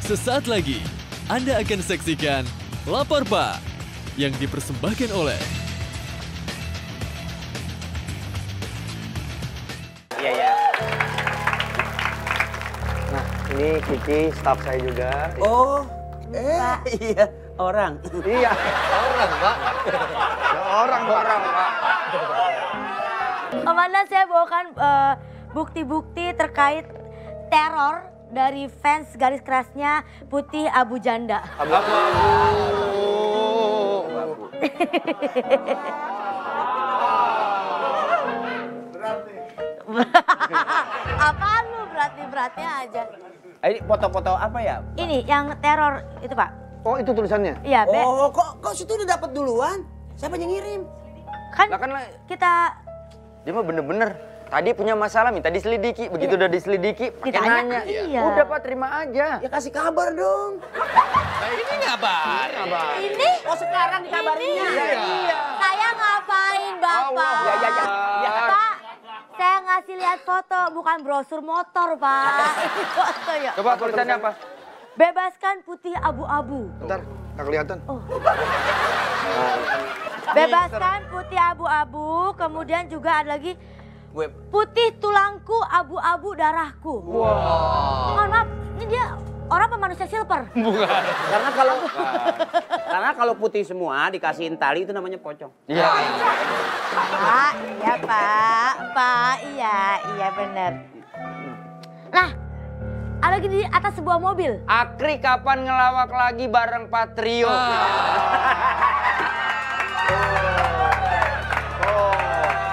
Sesaat lagi, Anda akan saksikan Lapor Pak yang dipersembahkan oleh Iya. Nah, ini Kiki, staff saya juga. Oh, iya, orang. Iya, Orang, Pak. orang, Pak. Amanda, saya bawakan bukti-bukti terkait teror dari fans garis kerasnya Putih Abu Janda. Apaan lu berarti-beratnya aja. Ini foto-foto apa ya? Ini yang teror itu, Pak. Oh, itu tulisannya? Iya, Be. Oh, kok situ udah dapat duluan? Siapa yang ngirim? Kan Lah kan kita dia mah bener-bener tadi punya masalah minta diselidiki, begitu udah diselidiki pakai Ditanya, nanya. iya. Udah Pak, terima aja. Ya kasih kabar dong. ini ngabar. ini Oh, sekarang dikabarinnya. Iya. Saya ngapain, Bapak? Ya. Pak, saya ngasih lihat foto, bukan brosur motor, Pak. Ini foto ya. Coba tulisannya apa? Bebaskan Putih Abu-Abu. Bentar, nggak kelihatan. Bebaskan Putih Abu-Abu, kemudian juga ada lagi Web. Putih tulangku, abu-abu darahku. Mohon maaf, ini dia orang apa manusia silver? Karena kalau putih semua dikasihin tali itu namanya pocong. Iya. Pak, iya Pak, iya benar. Nah, ada lagi di atas sebuah mobil. Akri kapan ngelawak lagi bareng Patrio?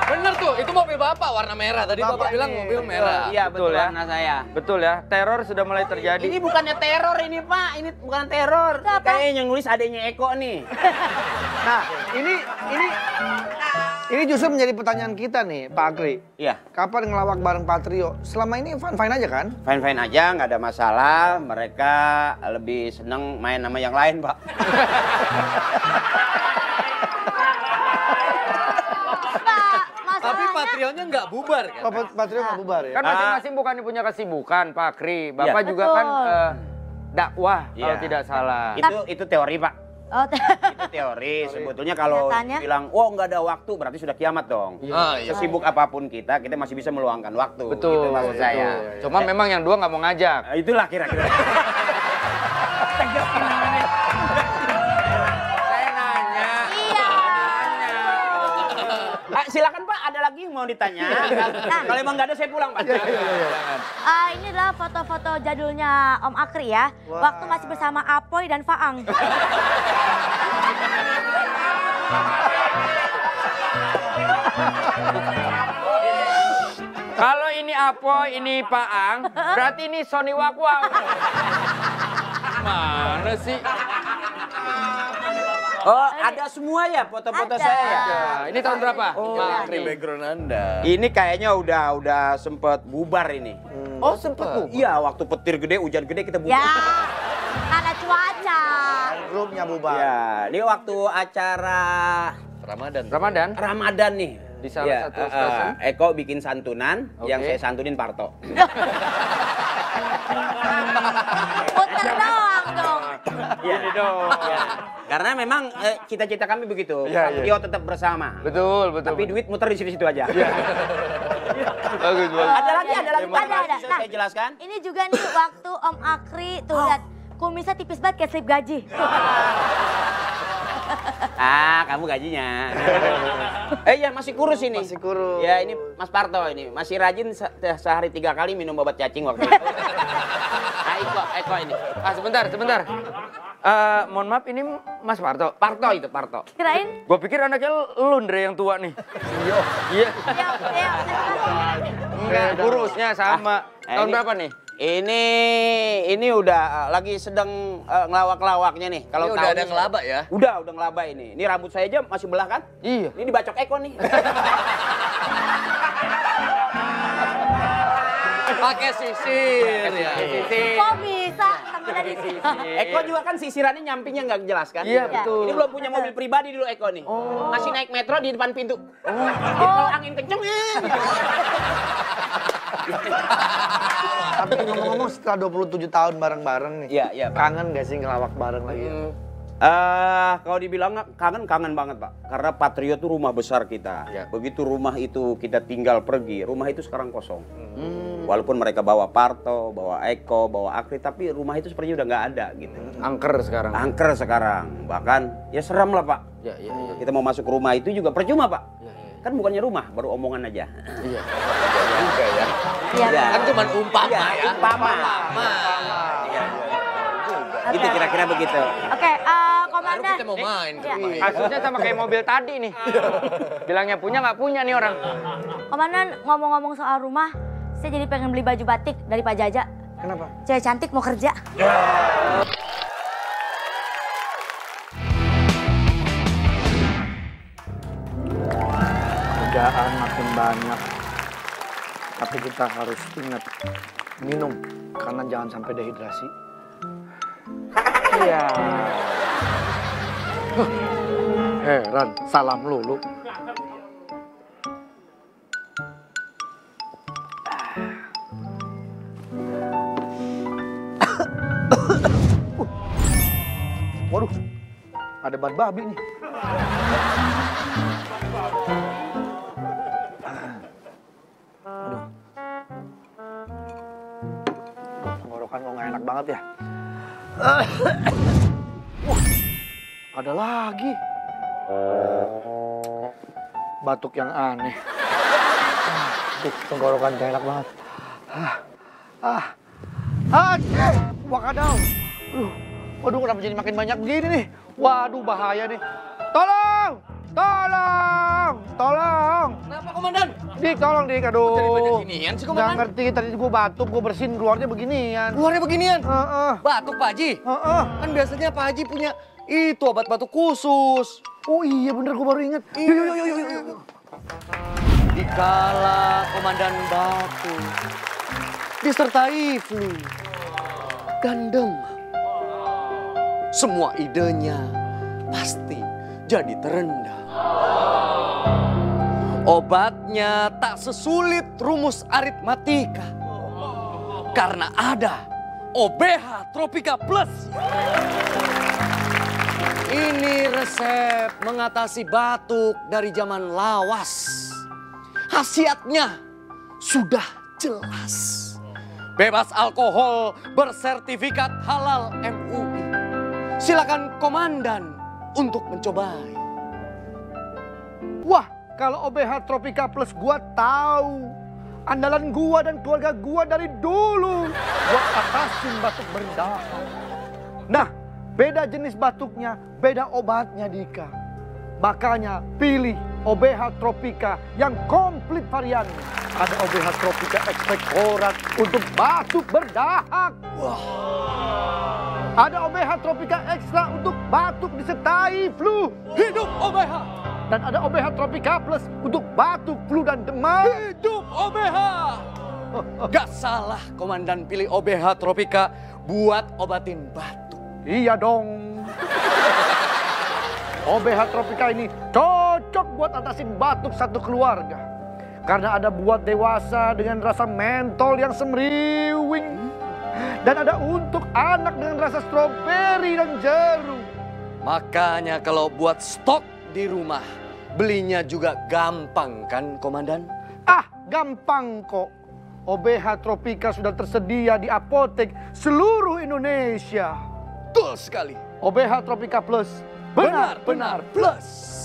Bener tuh, itu mobil Bapak warna merah. Tadi Bapak bilang mobil merah. Iya, Betul betul ya. warna saya. Betul ya, teror sudah mulai terjadi. Ini bukannya teror ini, Pak. Ini bukan teror. Apa? Kayaknya yang nulis adanya Eko nih. Nah, ini justru menjadi pertanyaan kita nih, Pak Akri. Iya. Kapan ngelawak bareng Patrio? Selama ini fine-fine aja kan? Fine-fine aja, nggak ada masalah. Mereka lebih seneng main sama yang lain, Pak. Pak, Tapi masalahnya Patrionya nggak bubar kan? Patrio nggak bubar ya? Kan masing-masing bukan punya kesibukan, Pak Akri. Bapak Iya. juga kan Betul. Iya. dakwah kalau tidak salah. Itu teori, Pak. oh, Itu teori. Sebetulnya kalau Kenyataannya? bilang, oh nggak ada waktu, berarti sudah kiamat dong. Ah, iya. Sesibuk apapun kita masih bisa meluangkan waktu. Betul, Gitu maksud saya. Cuma memang yang dua nggak mau ngajak. Itulah kira-kira. Saya nanya. iya. Silakan Pak, ada lagi yang mau ditanya. Kalau emang nggak ada, saya pulang Pak. Ini adalah foto-foto jadulnya Om Akri ya. Waktu masih bersama Apoy dan Faang. Kalau ini Apoy, ini Paang, berarti ini Sony Wakwau. Mana sih? Oh, ada semua ya foto-foto Ada. saya ya? Nah, ini tahun berapa? Pak Akri? background Anda. Ini kayaknya udah sempet bubar ini. Oh, sempet bu. Iya, waktu petir gede, hujan gede kita bubar. Ya, karena cuaca. Grupnya bubar. Iya, ini waktu acara Ramadan. Ramadan Ramadan nih. di salah Iya, satu stasiun. Eko bikin santunan, Oke. yang saya santunin Parto. Puter doang dong. Iya dong. Iya. Karena memang cita-cita kami begitu. Iya, Patrio tetap bersama. Betul, betul. Tapi duit muter di situ-situ aja. Bagus, bagus. Ada lagi Pak. Ada. Bisa Nah, saya jelaskan? ini juga nih waktu Om Akri tuh lihat kumisnya tipis banget kayak slip gaji. Kamu gajinya. Ya masih kurus ini. Masih kurus. Ya ini Mas Parto ini. Masih rajin sehari 3 kali minum obat cacing waktu itu. Eko ini. Sebentar. Mohon maaf, ini Mas Parto. Parto itu, Parto. Kirain? Gue pikir anaknya lu Ndre yang tua nih. Iya. Ya. Enggak, kurusnya sama. Tahun ini- berapa nih? Ini udah lagi sedang ngelawak-lawaknya nih. Kalau Ini udah tahun ada ini- ngelaba ya? Udah ngelaba ini. Ini rambut saya aja masih belah kan? Iya. Ini dibacok Eko nih. Pakai sisir ya. Kok bisa temennya di sini? Eko juga kan sisirannya nyampingnya nggak jelas kan? Iya, betul. Ini belum punya mobil pribadi dulu Eko nih. Masih naik metro di depan pintu. Jadi kalau angin kenceng Tapi ngomong-ngomong setelah 27 tahun bareng-bareng nih. Iya, iya, Pak. Kangen gak sih ngelawak bareng lagi? Kalau dibilang kangen banget, Pak. Karena Patriot itu rumah besar kita. Ya. Begitu rumah itu kita tinggal pergi, rumah itu sekarang kosong. Walaupun mereka bawa Parto, bawa Eko, bawa Akri, tapi rumah itu sepertinya udah nggak ada gitu. Angker sekarang. Angker sekarang, bahkan ya seram lah, Pak. Ya, ya, ya. Kita mau masuk rumah itu juga percuma, Pak. Ya, ya. Kan bukannya rumah, baru omongan aja. Iya. Juga ya. Iya. Iya. Kan cuma umpama Iya, ya. umpama. Iya. Itu kira-kira begitu. Oke, Baru komandan. kita mau main ke Iya. rumah. Kasusnya sama kayak mobil tadi nih. Bilangnya punya nggak punya nih orang. Komandan, ngomong-ngomong soal rumah, saya jadi pengen beli baju batik dari Pak Jaja. Kenapa? Cewek cantik mau kerja. Kerjaan makin banyak. Tapi kita harus ingat minum karena jangan sampai dehidrasi. Iya. Heran, salam lulu. Waduh, ada ban babi nih. Aduh. Tenggorokan kok nggak enak banget ya. Wah, ada lagi. Batuk yang aneh. Tenggorokan gak enak banget. Wakadaw. Waduh, kenapa jadi makin banyak begini nih? Waduh, bahaya nih. Tolong! Tolong! Tolong! Kenapa, Komandan? Dik, tolong Dik, aduh. Jadi banyak ginian sih, Nggak Komandan. ngerti, tadi gue batuk, gue bersihin, keluarnya beginian. Luarnya beginian. Heeh. Batuk, Pak Haji. Heeh. Kan biasanya Pak Haji punya itu obat batuk khusus. Oh iya bener, gue baru inget. Yuk. Dikala Komandan batuk, disertai flu dan demam, semua idenya pasti jadi terendah. Obatnya tak sesulit rumus aritmatika, karena ada OBH Tropika Plus. Ini resep mengatasi batuk dari zaman lawas. Khasiatnya sudah jelas. Bebas alkohol, bersertifikat halal MUI. Silakan Komandan untuk mencobai. Wah, kalau OBH Tropika Plus gua tahu. Andalan gua dan keluarga gua dari dulu buat atasin batuk berdahak. Nah, beda jenis batuknya, beda obatnya Dika. Makanya pilih OBH Tropika yang komplit variannya. Ada OBH Tropika ekspektorat untuk batuk berdahak. Ada OBH Tropika Ekstra untuk batuk disertai flu. Hidup OBH! Dan ada OBH Tropika Plus untuk batuk, flu, dan demam. Hidup OBH! Gak salah Komandan pilih OBH Tropika buat obatin batuk. Iya dong. OBH Tropika ini cocok buat atasin batuk satu keluarga. Karena ada buat dewasa dengan rasa mentol yang semriwing. Dan ada untuk anak dengan rasa stroberi dan jeruk. Makanya kalau buat stok di rumah, belinya juga gampang kan Komandan? Ah, gampang kok. OBH Tropika sudah tersedia di apotek seluruh Indonesia. Betul sekali. OBH Tropika Plus. Benar-benar plus.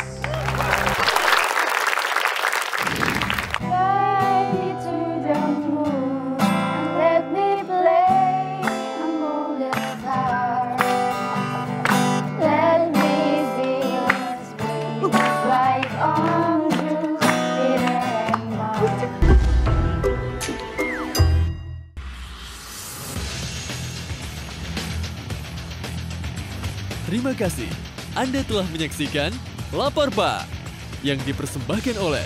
Fly me to the moon and let me play among the stars. Let me see your spring like on Jupiter and Mars. Terima kasih. Anda telah menyaksikan Lapor Pak yang dipersembahkan oleh